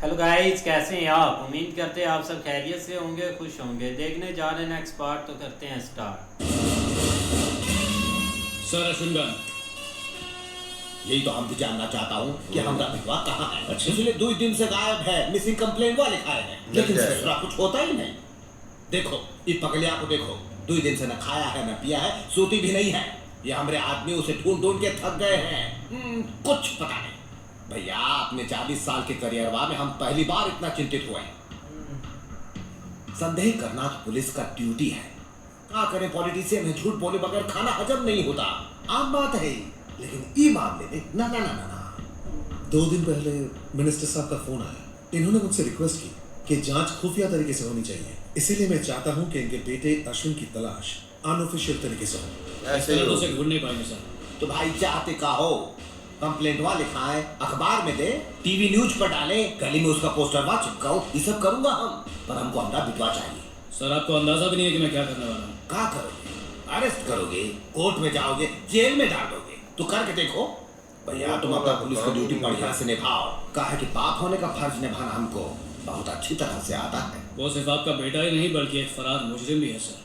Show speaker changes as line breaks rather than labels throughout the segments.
Hello guys, कैसे हैं आप? उम्मीद करते हैं आप सब खैरियत से होंगे, खुश होंगे। देखने जा रहे हैं नेक्स्ट पार्ट, तो करते हैं स्टार्ट।
सर अश्विन,
यही तो हम भी जानना चाहता हूँ कि हमारा विधवा कहाँ है।
अच्छा।
पिछले 2 दिन से गायब है, मिसिंग कंप्लेंट वाले लिखाए हैं, लेकिन दूसरा कुछ होता ही नहीं। देखो ये पगलिया को देखो, 2 दिन से न खाया है न पिया है, सोती भी नहीं है। ये हमारे आदमी उसे ढूंढ ढूंढ के थक गए हैं। कुछ पता नहीं भैया, अपने 40 साल के करियर में हम पहली बार इतना चिंतित हुए हैं। संदेह करना तो पुलिस का ड्यूटी है। क्या करें, पॉलिटिशियन है, झूठ बोले बगैर खाना हजम नहीं होता, आम बात है। लेकिन ई मामले में ना ना ना ना ना।
2 दिन पहले मिनिस्टर साहब का फोन आया। इन्होंने मुझसे रिक्वेस्ट की कि जांच खुफिया तरीके से होनी चाहिए। इसीलिए मैं चाहता हूं कि इनके बेटे अश्विन की तलाश अनऑफिशियल तरीके से हो।
ऐसे ही उसे ढूंढ नहीं पाएंगे सर।
तो भाई चाहते का हो, कंप्लेंट वा लिखाए, अखबार में दे, टीवी न्यूज पर डाले, गली में उसका पोस्टर वा चिपकाओ, ये सब करूंगा हम, पर हमको हमारा विधवा चाहिए।
सर आपको अंदाजा भी नहीं है कि मैं क्या करने वाला हूँ।
क्या करोगे? अरेस्ट करोगे, कोर्ट में जाओगे, जेल में डाल दोगे। तो करके देखो भैया, तुम अपना पुलिस की ड्यूटी बढ़िया से निभाओ। कहा है कि बाप होने का फर्ज निभाना हमको बहुत अच्छी तरह से आता है।
वो सिर्फ आपका बेटा ही नहीं बल्कि एक फरार मुजरिम भी है सर।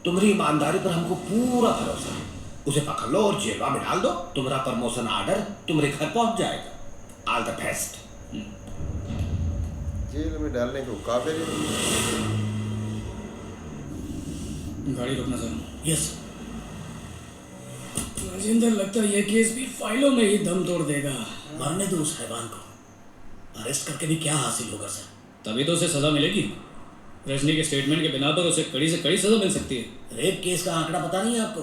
तुम्हारी ईमानदारी पर हमको पूरा भरोसा है। उसे पकड़ लो और जेल में डाल दो, तुम्हारा प्रमोशन ऑर्डर तुम्हारे घर पहुंच जाएगा। All the best.
जेल में डालने को काबिल
गाड़ी रोकना सर।
यस।
राजेंद्र, लगता है ये केस भी फाइलों में ही दम तोड़ देगा।
मरने दो उस हैवान को। अरेस्ट करके भी क्या हासिल होगा सर?
तभी तो उसे सजा मिलेगी। रजनी के स्टेटमेंट के बिना पर उसे कड़ी से कड़ी सजा मिल सकती है।
रेप केस का आंकड़ा पता नहीं है आपको?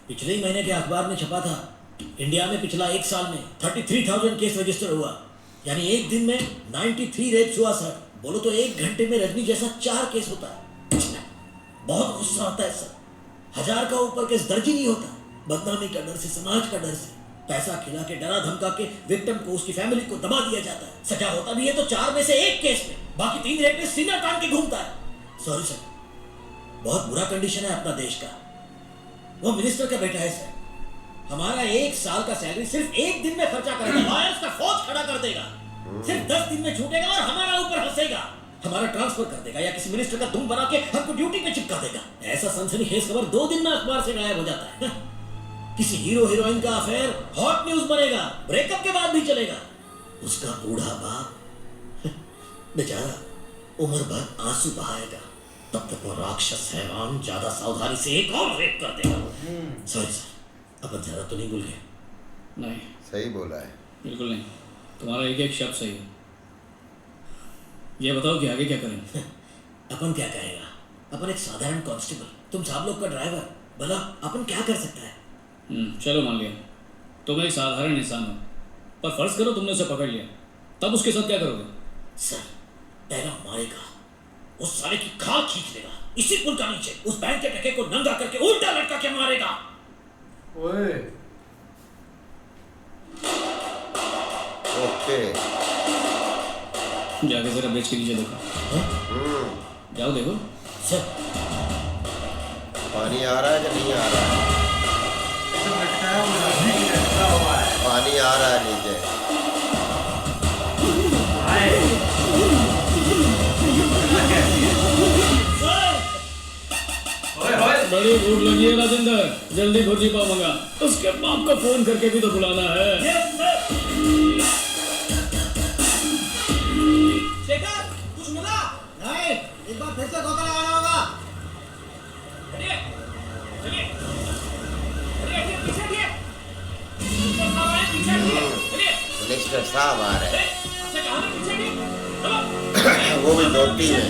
पिछले ही महीने के अखबार में छपा था। इंडिया में पिछला 1 साल में 33,000 केस रजिस्टर हुआ, यानी एक दिन में 93 रेप्स हुआ सर। बोलो तो 1 घंटे में रजनी जैसा 4 केस होता है। बहुत गुस्सा आता है सर। 1000 का ऊपर केस दर्ज ही नहीं होता। बदनामी का डर से, समाज का डर से, पैसा खिला के, डरा धमका के विक्टिम को, उसकी फैमिली को दबा दिया जाता है। सजा होता भी है तो 4 में से 1 केस में, बाकी 3 रेप में सीना तान के घूमता है। सॉरी सर, बहुत बुरा कंडीशन है अपना देश का। वो मिनिस्टर का बेटा है सर। हमारा 1 साल का सैलरी सिर्फ 1 दिन में खर्चा करेगा, लॉयर्स का फौज खड़ा कर देगा। सिर्फ 10 दिन में छूटेगा और हमारा ऊपर हंसेगा, हमारा ट्रांसफर कर देगा या किसी मिनिस्टर का धूम बना के हमको ड्यूटी पे चिपका देगा। ऐसा सनसनीखेज खबर 2 दिन में अखबार से गायब हो जाता है। किसी हीरो हीरोइन का अफेयर हॉट न्यूज बनेगा, ब्रेकअप के बाद भी चलेगा। उसका बूढ़ा बाप बेचारा उम्र भर आंसू बहाएगा, तब तक वो राक्षस हैवान ज्यादा सावधानी से एक और रेप कर देगा। सॉरी सर, अपन ज्यादा तो नहीं भूल गए?
नहीं,
सही बोला है।
बिल्कुल नहीं। तुम्हारा एक एक शब्द सही है। ये बताओ कि आगे क्या करें?
अपन क्या कहेगा? अपन एक साधारण कांस्टेबल, तुम सब लोग का ड्राइवर, भला अपन क्या कर सकता है?
चलो मान लिया तुम एक साधारण इंसान हो, पर फर्ज करो तुमने उसे पकड़ लिया, तब उसके साथ क्या करोगे?
सर, पहला मारेगा, उस साले की खाल खींच लेगा, इसी पुल का नीचे उस बैंक के टके को नंगा करके उल्टा लटका के मारेगा।
ओए, ओके।
जाके जरा बेच के नीचे देखो। जाओ देखो।
सर,
पानी आ रहा है कि नहीं आ रहा है? पानी आ रहा है नीचे।
बड़ी भूख लगी है राजेंद्र, जल्दी भुर्जी पाव मंगा। उसके बाप को फोन करके भी तो बुलाना है।
शेखर, कुछ मिला? नहीं, एक बार फिर से धोखा लगाना होगा।
मिनिस्टर साहब आ रहे हैं। वो भी धोती है।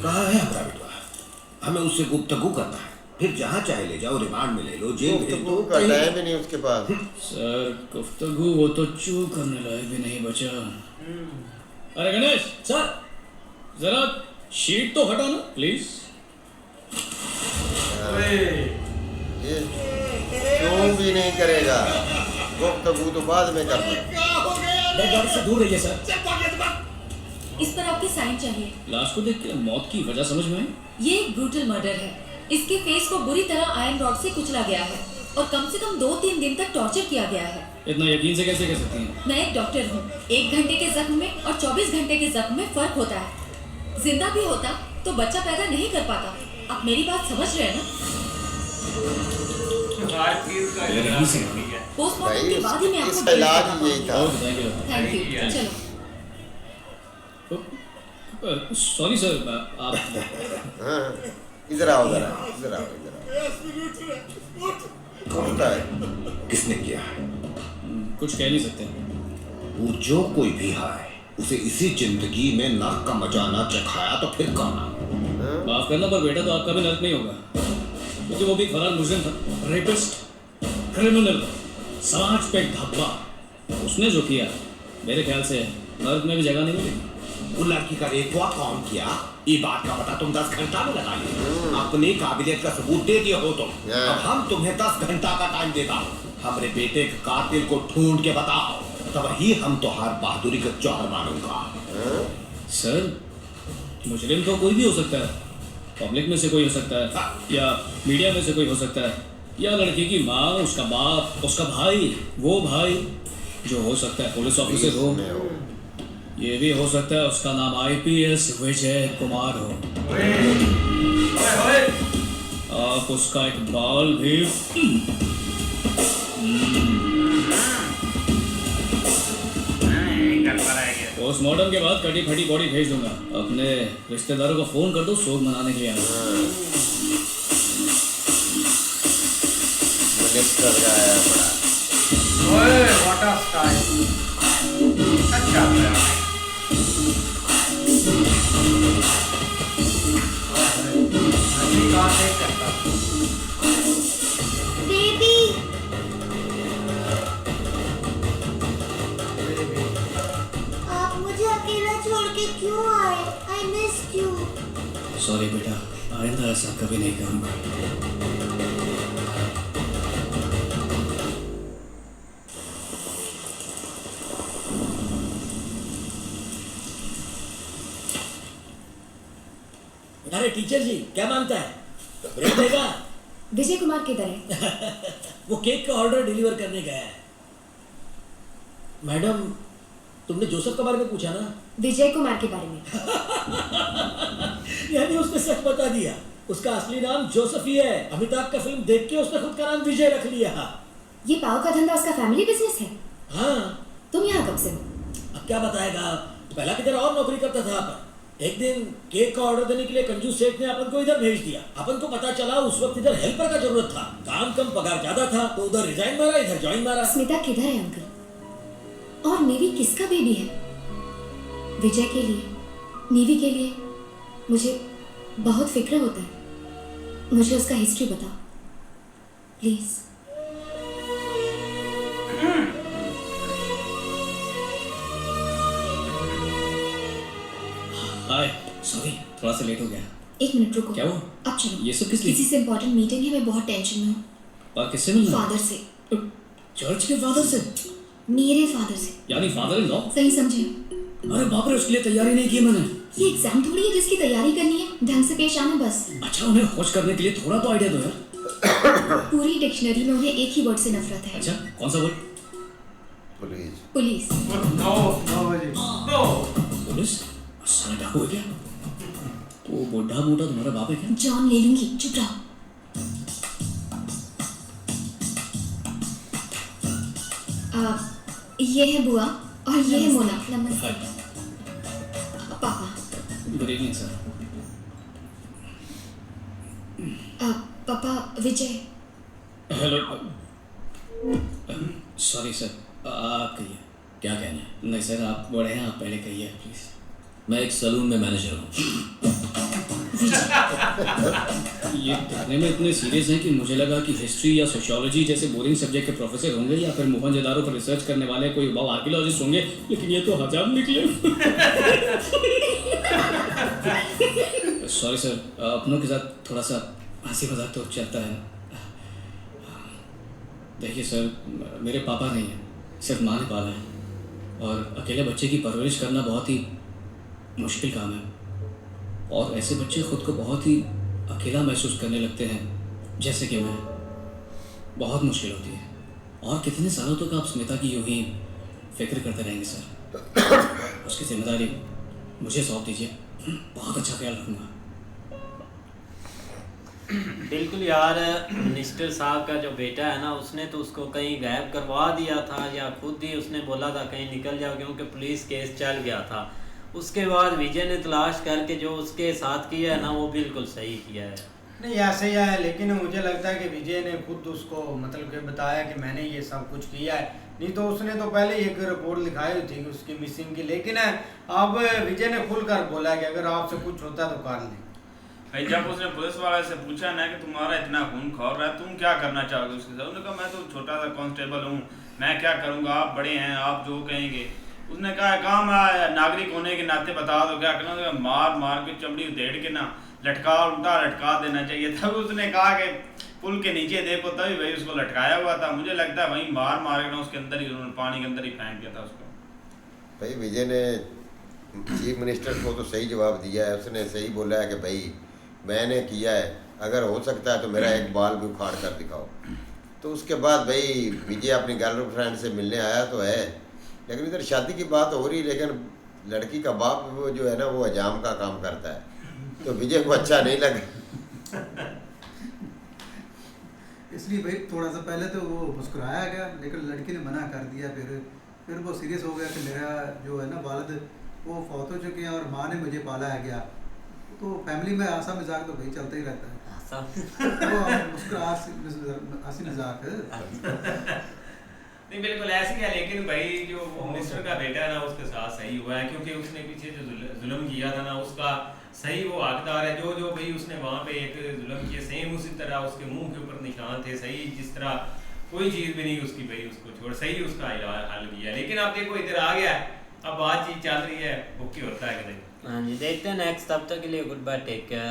कहाँ है हमारा विधवा? हमें उससे गुफ्तगू करना है, फिर जहाँ चाहे ले जाओ, रिमांड में ले लो, जेल भेज दो।
का टाइम भी नहीं उसके पास।
सर गुफ्तगू वो तो चू करने लायक भी नहीं बचा। अरे गणेश
सर,
जरा शीट तो हटा ना प्लीज।
ये क्यों भी नहीं करेगा, गुफ्तगू तो बाद में करना।
गाड़ी से दूर रहिए सर।
इस पर आपके साइन चाहिए।
लाश को देख के मौत की वजह समझ में आई?
ये एक ब्रूटल मर्डर है। इसके फेस को बुरी तरह आयरन रॉड से कुचला गया है और कम से कम 2-3 दिन तक टॉर्चर किया गया है।
इतना यकीन से कैसे कह सकती हैं?
मैं एक डॉक्टर हूँ। 1 घंटे के जख्म में और 24 घंटे के जख्म में फर्क होता है। जिंदा भी होता तो बच्चा पैदा नहीं कर पाता। आप मेरी बात समझ रहे हैं ना? पोस्टमार्टम के बाद ही मैं आपको
इसका इलाज यही था।
Thank you. चलो।
सॉरी सर, आप
हाँ, इधर आओ, इधर आओ, इधर आओ, इधर आओ। होता है।
किसने किया है?
कुछ कह नहीं सकते।
वो जो कोई भी है उसे इसी जिंदगी में नर्क का मजा ना चखाया तो फिर कौन?
माफ करना पर बेटा तो आपका भी नर्क नहीं होगा, क्योंकि वो भी फरार मुजरिम था, रेपिस्ट, क्रिमिनल, समाज पे एक धब्बा। उसने जो किया मेरे ख्याल से नर्क में भी जगह नहीं मिलेगी।
वो लड़की का रेपवा कौन किया? ये बात का पता तुम 10 घंटा में लगा लिया। अपनी काबिलियत का सबूत दे दिए हो तुम। अब हम तुम्हें 10 घंटा का टाइम देता हूँ। हमारे बेटे के कातिल को ढूंढ के बताओ, तब ही हम तुम्हार बहादुरी का जौहर मानूंगा।
सर, मुजरिम तो कोई भी हो सकता है। पब्लिक में से कोई हो सकता है, या मीडिया में से कोई हो सकता है, या लड़की की माँ, उसका बाप, उसका भाई, वो भाई जो हो सकता है पुलिस ऑफिसर हो। ये भी हो सकता है उसका नाम IPS विजय कुमार हो। आप उसका एक बाल भी पोस्टमार्टम के बाद कटी फटी बॉडी भेज दूंगा। अपने रिश्तेदारों को फोन कर दो, शोक मनाने के लिए आना।
मिनिस्टर का आया बड़ा।
ओए व्हाट अ स्टाइल। अच्छा है।
बेबी, आप मुझे अकेला छोड़ के क्यों आए? I missed you.
सॉरी बेटा, आइंदा ऐसा कभी नहीं करूंगा।
अरे टीचर जी, क्या मांगता है? ब्रेक देगा?
विजय कुमार किधर है?
वो केक का ऑर्डर डिलीवर करने गया है। मैडम, तुमने जोसेफ के बारे में पूछा ना?
विजय कुमार के बारे में।
यानी उसने सच बता दिया। उसका असली नाम जोसेफ ही है। अमिताभ का फिल्म देख के उसने खुद का नाम विजय रख लिया।
ये पाव का धंधा उसका फैमिली बिजनेस है?
हाँ।
तुम यहाँ कब से हो?
अब क्या बताएगा, पहला किधर और नौकरी करता था। अपन एक दिन केक का ऑर्डर देने के लिए कंजूस सेठ ने अपन को इधर भेज दिया। अपन को पता चला उस वक्त इधर हेल्पर का जरूरत था, काम कम पगार ज्यादा था, तो उधर रिजाइन मारा, इधर ज्वाइन मारा।
स्मिता किधर है अंकल? और नेवी किसका बेबी है? विजय के लिए, नेवी के लिए मुझे बहुत फिक्र होता है। मुझे उसका हिस्ट्री बताओ प्लीज।
हाय, सॉरी थोड़ा सा लेट हो गया।
1 मिनट रुको।
क्या हुआ?
अब चलो।
ये सब किस लिए?
किसी से इम्पोर्टेंट मीटिंग है, मैं बहुत टेंशन में हूँ।
और किससे मिलना?
फादर से।
चर्च के फादर से?
मेरे फादर से।
यानी फादर इन लॉ?
सही समझे?
अरे बाप रे, उसके लिए तैयारी नहीं की मैंने।
ये एग्जाम थोड़ी है जिसकी तैयारी करनी है, ढंग से पेश आना बस।
अच्छा, उन्हें खोज करने के लिए थोड़ा तो आइडिया दो यार।
पूरी डिक्शनरी में उन्हें एक ही वर्ड से नफरत है।
अच्छा, कौन सा word?
Police.
Police.
No no.
Police? साला डाकू है क्या? वो बुढ़ा बूढ़ा तुम्हारा बाप है क्या?
जॉन ले लूंगी, चुप रहो। ये है बुआ और ये है मोना। नमस्ते। पापा।
Good evening sir.
पापा, विजय।
हेलो। सॉरी सर, आप कहिए।
क्या कहना है?
नहीं सर, आप बड़े हैं, आप पहले कहिए प्लीज।
मैं एक सलून में मैनेजर हूँ।
ये दिखने में इतने सीरियस हैं कि मुझे लगा कि हिस्ट्री या सोशियोलॉजी जैसे बोरिंग सब्जेक्ट के प्रोफेसर होंगे, या फिर मोहनजोदारो पर रिसर्च करने वाले कोई आर्कियोलॉजिस्ट होंगे, लेकिन ये तो हजाम निकले। सॉरी सर, अपनों के साथ थोड़ा सा हंसी मजाक तो चलता है। देखिए सर, मेरे पापा नहीं हैं, सिर्फ माँ ने पाला है, और अकेले बच्चे की परवरिश करना बहुत ही मुश्किल काम है, और ऐसे बच्चे खुद को बहुत ही अकेला महसूस करने लगते हैं, जैसे कि मैं, बहुत मुश्किल होती है। और कितने सालों तक आप स्मिता की यूं ही फिक्र करते रहेंगे सर? उसकी जिम्मेदारी मुझे सौंप दीजिए, बहुत अच्छा ख्याल रखूँगा।
बिल्कुल यार, मिनिस्टर साहब का जो बेटा है ना, उसने तो उसको कहीं गायब करवा दिया था, या खुद ही उसने बोला था कहीं निकल जाओ, क्योंकि पुलिस केस चल गया था। उसके बाद विजय ने तलाश करके जो उसके साथ किया है ना, वो बिल्कुल सही किया है।
नहीं ऐसे ही है, लेकिन मुझे लगता है कि विजय ने खुद उसको मतलब कि बताया कि मैंने ये सब कुछ किया है, नहीं तो उसने तो पहले ही एक रिपोर्ट लिखाई हुई थी उसकी मिसिंग की। लेकिन अब विजय ने खुलकर बोला कि अगर आपसे कुछ होता तो कर लें।
भाई जब उसने पुलिस वाले से पूछा ना कि तुम्हारा इतना खून खौर रहा है, तुम क्या करना चाहोगे उसके साथ, उसने कहा मैं तो छोटा सा कांस्टेबल हूँ, मैं क्या करूँगा, आप बड़े हैं, आप जो कहेंगे। उसने कहा काम नागरिक होने के नाते बता दो क्या करना। मार मार के चमड़ी उधेड़ के ना लटका, उल्टा लटका देना चाहिए। तब उसने कहा कि पुल के नीचे देखो, तभी भाई उसको लटकाया हुआ था। मुझे लगता है वहीं मार मार के ना उसके अंदर ही, उन्होंने पानी के अंदर ही फेंक दिया था उसको।
भाई विजय ने चीफ मिनिस्टर को तो सही जवाब दिया है, उसने सही बोला है कि भाई मैंने किया है, अगर हो सकता है तो मेरा एक बाल भी उखाड़ कर दिखाओ। तो उसके बाद भाई विजय अपनी गर्लफ्रेंड से मिलने आया तो है, लेकिन इधर शादी की बात हो रही, लेकिन लड़की का बाप वो जो है ना वो हजाम का काम करता है, तो विजय को अच्छा नहीं लगा।
इसलिए भाई थोड़ा सा पहले तो वो मुस्कुराया गया, लेकिन लड़की ने मना कर दिया। फिर वो सीरियस हो गया कि मेरा जो है ना वालिद वो फौत हो चुके हैं और माँ ने मुझे पाला है गया। तो फैमिली में आसा मजाक तो भाई चलता ही रहता है। हंसी मजाक
नहीं बिल्कुल ऐसे क्या, लेकिन भाई जो वो मिनिस्टर का बेटा है ना उसके साथ सही हुआ है, क्योंकि उसने पीछे जो जुल्म किया था ना उसका सही वो हकदार है। जो भाई उसने वहाँ पे एक जुल्म किया, सेम उसी तरह उसके मुंह के ऊपर निशान थे, सही जिस तरह कोई चीज़ भी नहीं उसकी भाई उसको छोड़, सही उसका हल किया। लेकिन आप देखो इधर आ गया, अब बातचीत चल रही है, ओके होता है कि नहीं।
हाँ जी, देखते हैं नेक्स्ट। तब तक के लिए गुड बाय, टेक केयर।